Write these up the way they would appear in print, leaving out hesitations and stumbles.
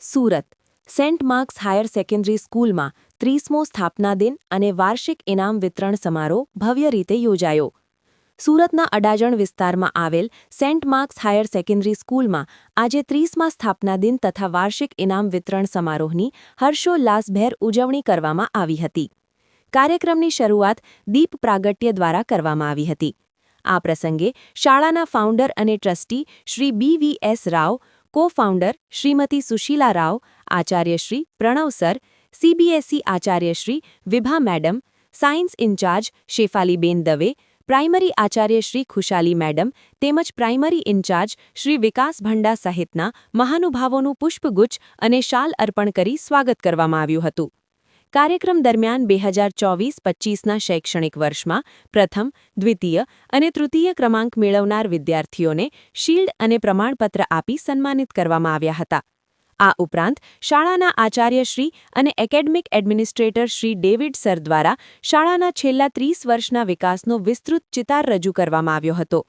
Surat Saint Mark's higher secondary સ્કૂલમાં 30મો સ્થાપના દિન અને વાર્ષિક ઇનામ વિતરણ સમારોહ ભવ્ય રીતે યોજાયો. સુરતના અડાજણ વિસ્તારમાં આવેલ સેન્ટ માર્ક્સ હાયર સેકન્ડરી સ્કૂલમાં આજે 30મા સ્થાપના દિન તથા વાર્ષિક ઇનામ વિતરણ સમારોહની હર્ષોલ્લાસભેર ઉજવણી કરવામાં આવી હતી. કાર્યક્રમની શરૂઆત દીપ પ્રાગટ્ય દ્વારા કરવામાં આવી હતી. આ પ્રસંગે શાળાના ફાઉન્ડર અને trustee Shri BVS Rao, cofounder Shrimati Sushila Rao, આચાર્ય શ્રી પ્રણવ સર, CBSE આચાર્ય Shri Vibha madam, science in charge Shefaliben Dave, primary આચાર્ય શ્રી ખુશાલી મેડમ તેમજ પ્રાઇમરી ઇન્ચાર્જ શ્રી વિકાસ ભંડા સહિતના મહાનુભાવોનું પુષ્પગુચ્છ અને શાલ અર્પણ કરી સ્વાગત કરવામાં આવ્યું હતું. કાર્યક્રમ દરમિયાન 2024-25ના શૈક્ષણિક વર્ષમાં પ્રથમ, દ્વિતીય અને તૃતીય ક્રમાંક મેળવનાર વિદ્યાર્થીઓને શિલ્ડ અને પ્રમાણપત્ર આપી સન્માનિત કરવામાં આવ્યા હતા. આ ઉપરાંત શાળાના આચાર્યશ્રી અને academic administrator Shri David sir દ્વારા શાળાના છેલ્લા 30 વર્ષના વિકાસનો વિસ્તૃત ચિતાર રજૂ કરવામાં આવ્યો હતો.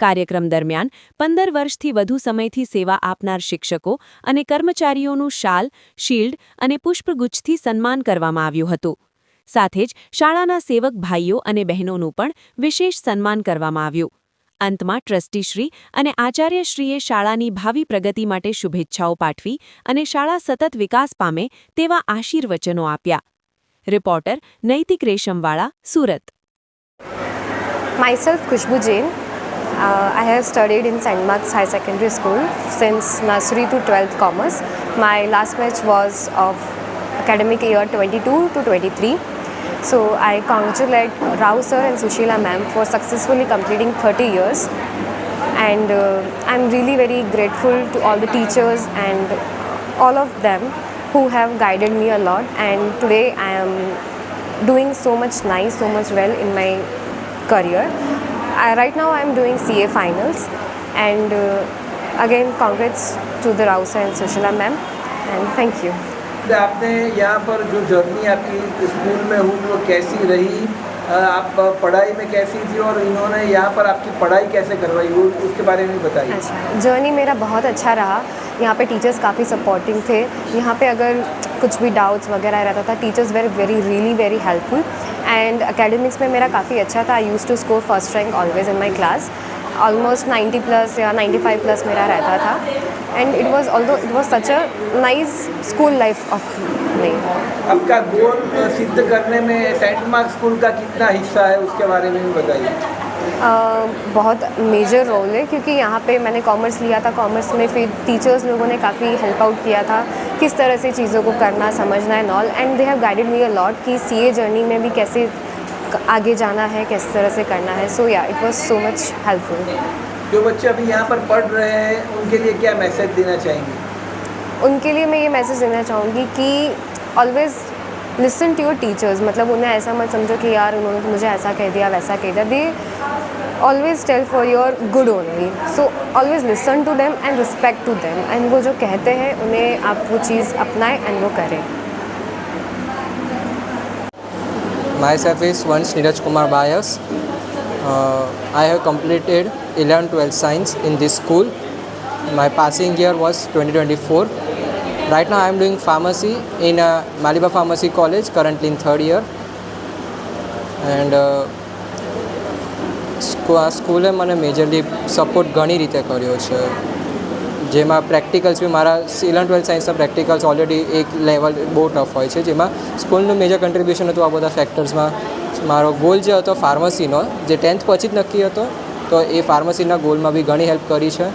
કાર્યક્રમ દરમિયાન 15 વર્ષથી વધુ સમયથી સેવા આપનાર શિક્ષકો અને કર્મચારીઓનું શાલ, શિલ્ડ અને પુષ્પગુચ્છથી સન્માન કરવામાં આવ્યું હતું. સાથે જ શાળાના સેવક ભાઈઓ અને બહેનોનું પણ વિશેષ સન્માન કરવામાં આવ્યું. અંતમાં ટ્રસ્ટીશ્રી અને આચાર્યશ્રીએ શાળાની ભાવિ પ્રગતિ માટે શુભેચ્છાઓ પાઠવી અને શાળા સતત વિકાસ પામે તેવા આશીર્વચનો આપ્યા. રિપોર્ટર નૈતિક Reshamwala, Surat. Myself, Khushbu Jain. I have studied in St. Mark's High Secondary School since nursery to 12th commerce. My last batch was of academic year 22 to 23. So I congratulate Rao sir and Sushila ma'am for successfully completing 30 years. And I'm really very grateful to all the teachers and all of them who have guided me a lot. And today I am doing so much nice, so much well in my career. Right now I am doing CA finals, and again congrats to the Rao sir and Sushila ma'am, and thank you. आपने यहाँ पर जो journey आपकी school में हुई वो कैसी रही, आप पढ़ाई में कैसी थी और इन्होंने यहाँ पर आपकी पढ़ाई कैसे करवाई वो उसके बारे में बताइए. अच्छा, जर्नी मेरा बहुत अच्छा रहा. यहाँ पे टीचर्स काफ़ी सपोर्टिंग थे. यहाँ पे अगर कुछ भी डाउट्स वगैरह रहता था, teachers really very helpful. And academics में मेरा काफ़ी अच्छा था. I use to score first rank always in my class. Almost 90+ या 95+ मेरा रहता था. And it was such a nice school life of me. आपका गोल सिद्ध करने में सेंट मार्क्स स्कूल का कितना हिस्सा है उसके बारे में भी बताइए. बहुत मेजर रोल है, क्योंकि यहाँ पे मैंने कॉमर्स लिया था. कॉमर्स में फिर टीचर्स लोगों ने काफ़ी हेल्प आउट किया था, किस तरह से चीज़ों को करना, समझना and all. And they have guided me a lot कि CA जर्नी में भी कैसे आगे जाना है, किस तरह से करना है. सो या it was so much helpful. जो बच्चे अभी यहाँ पर पढ़ रहे हैं उनके लिए क्या मैसेज देना चाहेंगे? उनके लिए मैं ये मैसेज देना चाहूँगी कि always listen to your teachers. मतलब उन्हें ऐसा मत समझो कि यार उन्होंने तो मुझे ऐसा कह दिया, वैसा कह दिया. They always tell for your good only. So always listen to them and respect to them. And वो जो कहते हैं उन्हें आप वो चीज़ अपनाएं एंड वो करें. Myself is Vansh Neeraj Kumar Bias. I have completed 11th-12th science in this school. My passing year was 2024. Right now I am doing pharmacy in Maliba Pharmacy College, currently in 3rd year. And સ્કૂલે મને majorly support ઘણી રીતે કર્યો છે, જેમાં practicals બી મારા 11th-12th સાયન્સના practicals already એક લેવલ બહુ ટફ હોય છે, જેમાં સ્કૂલનું મેજર કન્ટ્રીબ્યુશન હતું આ બધા ફેક્ટર્સમાં. મારો ગોલ જે હતો ફાર્મસીનો, જે 10th પછી જ નક્કી હતો, તો એ ફાર્મસીના ગોલમાં બી ઘણી હેલ્પ કરી છે.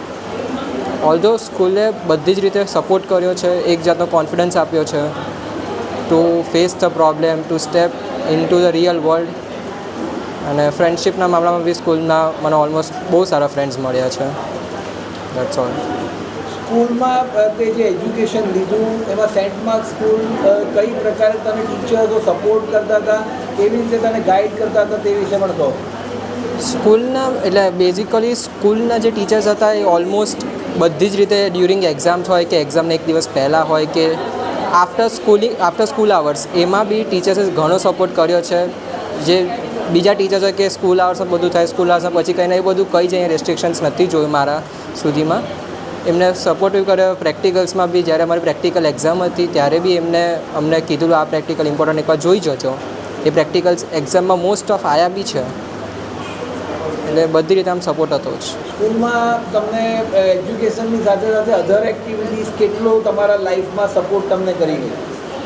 ઓલ્ધો સ્કૂલે બધી જ રીતે સપોર્ટ કર્યો છે, એક જાતનો કોન્ફિડન્સ આપ્યો છે to face the problem, to step in to the real world. અને ફ્રેન્ડશિપના મામલામાં બી સ્કૂલના મને ઓલમોસ્ટ બહુ સારા ફ્રેન્ડ્સ મળ્યા છે. That's all. સ્કૂલમાં તે જે એજ્યુકેશન લીધું એમાં સેન્ટ માર્ક્સ સ્કૂલ કઈ પ્રકારે તમે ટીચર્સો સપોર્ટ કરતા હતા, કેવી રીતે તને ગાઈડ કરતા હતા તે વિશે પણ કહો. સ્કૂલના એટલે બેઝિકલી સ્કૂલના જે ટીચર્સ હતા એ ઓલમોસ્ટ બધી જ રીતે ડ્યુરિંગ એક્ઝામ્સ હોય કે એક્ઝામને એક દિવસ પહેલાં હોય કે આફ્ટર સ્કૂલ આવર્સ, એમાં બી ટીચર્સે ઘણો સપોર્ટ કર્યો છે. જે બીજા ટીચર્સ હોય કે સ્કૂલ આવર્સમાં બધું થાય, સ્કૂલ આવર્સમાં પછી કંઈ ને એ બધું કંઈ જ અહીંયા રેસ્ટ્રિક્શન્સ નથી જોયું મારા સુધીમાં. એમને સપોર્ટિવ કર્યો પ્રેક્ટિકલ્સમાં બી. જ્યારે અમારી પ્રેક્ટિકલ એક્ઝામ હતી ત્યારે બી અમને કીધું આ પ્રેક્ટિકલ ઇમ્પોર્ટન્ટ એકવાર જોઈ જજો. એ પ્રેક્ટિકલ્સ એક્ઝામમાં મોસ્ટ ઓફ આયા બી છે, એટલે બધી રીતે આમ સપોર્ટ હતો જ. સ્કૂલમાં તમને એજ્યુકેશનની સાથે સાથે અધર એક્ટિવિટીઝ કેટલો તમારા લાઈફમાં સપોર્ટ તમને કરી ગઈ?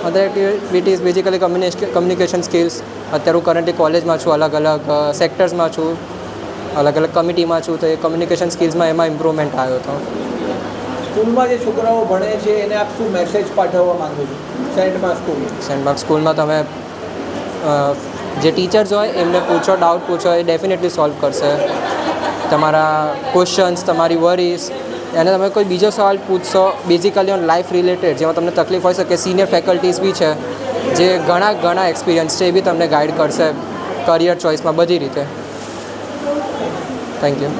Other activities basically communication skills. અત્યારે હું કરન્ટલી કોલેજમાં છું, અલગ અલગ સેક્ટર્સમાં છું, અલગ અલગ કમિટીમાં છું, તો એ કમ્યુનિકેશન સ્કિલ્સમાં એમાં ઇમ્પ્રુવમેન્ટ આવ્યો હતો. સ્કૂલમાં જે છોકરાઓ ભણે છે એને આપ શું મેસેજ પાઠવવા માંગો છો? સેન્ટ માર્ક સ્કૂલમાં તમે જે ટીચર્સ હોય એમને પૂછો, ડાઉટ પૂછો, એ ડેફિનેટલી સોલ્વ કરશે તમારા ક્વેશ્ચન્સ, તમારી વરીઝ. અને તમે કોઈ બીજો સવાલ પૂછશો બેઝિકલી ઓન લાઈફ રિલેટેડ, જેમાં તમને તકલીફ હોઈ શકે, સિનિયર ફેકલ્ટીઝ બી છે જે ઘણા એક્સપિરિયન્સ છે, એ બી તમને ગાઈડ કરશે કરિયર ચોઇસમાં બધી રીતે. Thank you.